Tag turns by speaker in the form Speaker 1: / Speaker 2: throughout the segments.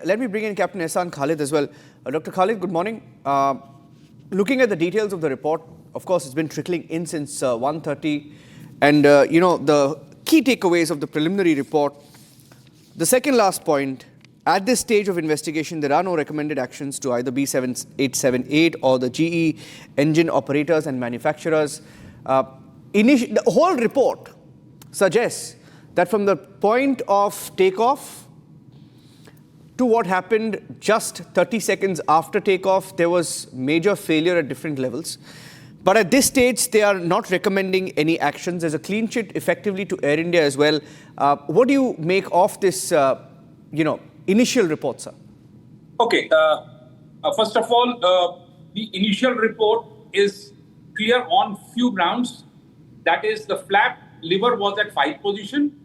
Speaker 1: Let me bring in Captain Khalid as well. Dr. Khalid, good morning. Looking at the details of the report, of course, it's been trickling in since 1:30. And, the key takeaways of the preliminary report, the second last point, at this stage of investigation, there are no recommended actions to either B7878 or the GE engine operators and manufacturers. The whole report suggests that from the point of takeoff to what happened just 30 seconds after takeoff, there was major failure at different levels. But at this stage, they are not recommending any actions. There's a clean sheet effectively to Air India as well. What do you make of this, initial report, sir?
Speaker 2: Okay. First of all, the initial report is clear on few grounds. That is, the flap lever was at 5 position.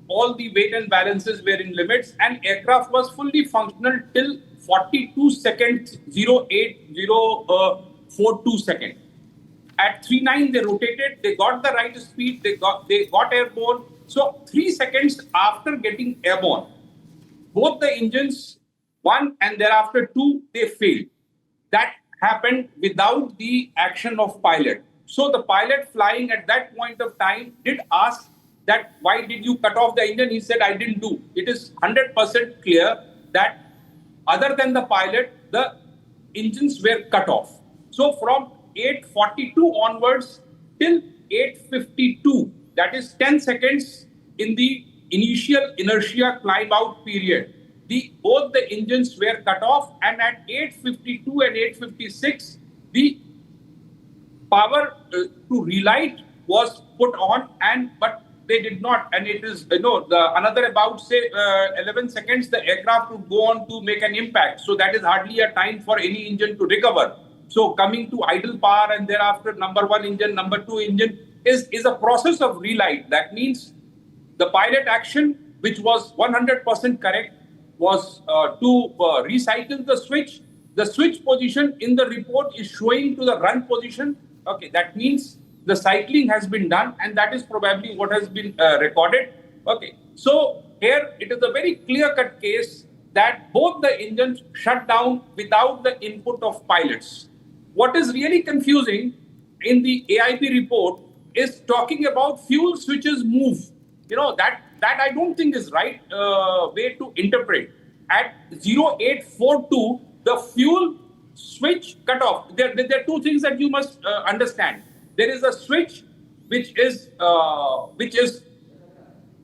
Speaker 2: All the weight and balances were in limits, and aircraft was fully functional till 42 seconds, 0.8042 seconds. At 3.9, they rotated, they got the right speed, they got airborne. So 3 seconds after getting airborne, both the engines, 1 and thereafter 2, they failed. That happened without the action of pilot. So the pilot flying at that point of time did ask that why did you cut off the engine? He said, I didn't do. It is 100% clear that other than the pilot, the engines were cut off. So from 8:42 onwards till 8:52, that is 10 seconds in the initial inertia climb out period, both the engines were cut off, and at 8:52 and 8:56, the power to relight was put on, but they did not, and it is another about 11 seconds the aircraft would go on to make an impact. So that is hardly a time for any engine to recover. So coming to idle power and thereafter number 1 engine, number 2 engine is a process of relight. That means the pilot action, which was 100% correct, was to recycle the switch. The switch position in the report is showing to the run position. Okay, that means the cycling has been done, and that is probably what has been recorded. Okay, so here it is a very clear-cut case that both the engines shut down without the input of pilots. What is really confusing in the AIP report is talking about fuel switches move. That I don't think is right way to interpret. At 0842, the fuel switch cut off. There are two things that you must understand. There is a switch which is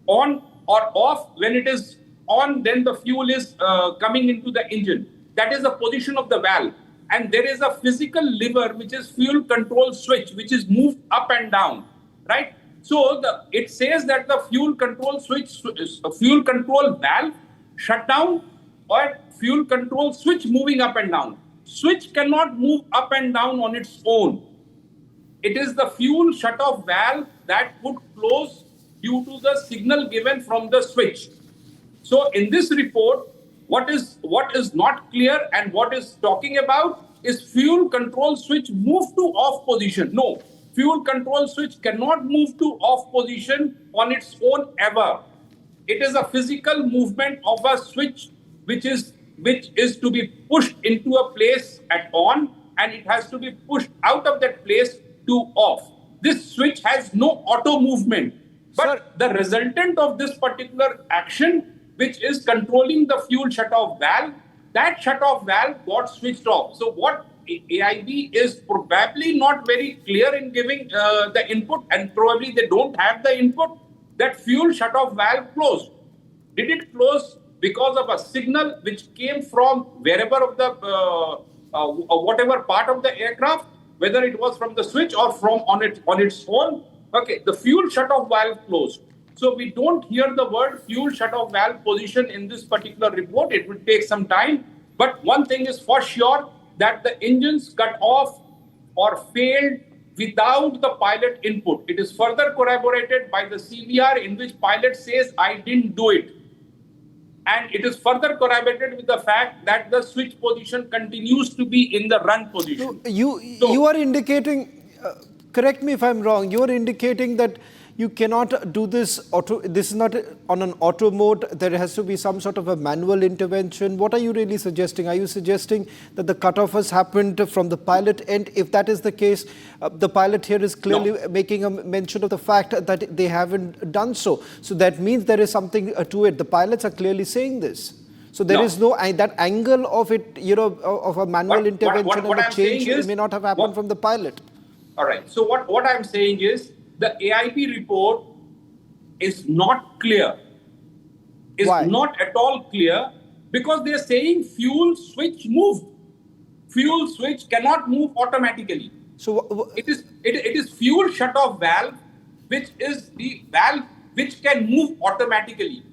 Speaker 2: on or off. When it is on, then the fuel is coming into the engine. That is the position of the valve. And there is a physical lever which is fuel control switch, which is moved up and down, right? So it says that the fuel control switch, fuel control valve shut down, or fuel control switch moving up and down. Switch cannot move up and down on its own. It is the fuel shut-off valve that would close due to the signal given from the switch. So in this report, what is not clear and what is talking about is fuel control switch move to off position. No, fuel control switch cannot move to off position on its own ever. It is a physical movement of a switch which is to be pushed into a place at on, and it has to be pushed out of that place to off. This switch has no auto movement, but the resultant of this particular action, which is controlling the fuel shut-off valve, that shut-off valve got switched off. So what AIB is probably not very clear in giving the input, and probably they don't have the input, that fuel shut-off valve closed. Did it close because of a signal which came from wherever of the whatever part of the aircraft, whether it was from the switch or from on its own? Okay, the fuel shut-off valve closed. So we don't hear the word fuel shut-off valve position in this particular report. It will take some time. But one thing is for sure, that the engines cut off or failed without the pilot input. It is further corroborated by the CVR, in which pilot says, I didn't do it. And it is further corroborated with the fact that the switch position continues to be in the run position.
Speaker 3: You are indicating, correct me if I'm wrong, you are indicating that you cannot do this auto. This is not on an auto mode. There has to be some sort of a manual intervention. What are you really suggesting? Are you suggesting that the cutoff has happened from the pilot end? If that is the case, the pilot here is clearly making a mention of the fact that they haven't done so. So that means there is something to it. The pilots are clearly saying this. So there is no that angle of it, of a manual intervention and a change may not have happened from the pilot.
Speaker 2: All right. So what I'm saying is the AIP report is not clear.
Speaker 3: Why?
Speaker 2: Not at all clear because they're saying fuel switch moved. Fuel switch cannot move automatically.
Speaker 3: So
Speaker 2: it is fuel shut-off valve, which is the valve which can move automatically.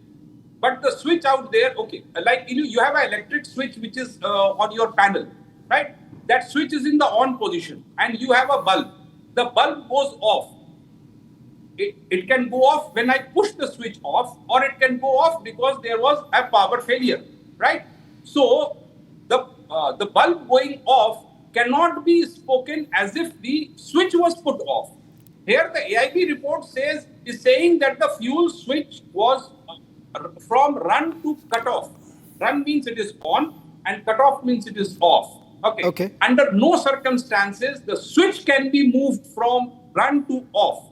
Speaker 2: But the switch out there, okay, like you have an electric switch which is on your panel, right? That switch is in the on position and you have a bulb. The bulb goes off. It can go off when I push the switch off, or it can go off because there was a power failure, right? So the bulb going off cannot be spoken as if the switch was put off. Here the AIP report is saying that the fuel switch was from run to cutoff. Run means it is on and cutoff means it is off. Okay. Under no circumstances the switch can be moved from run to off.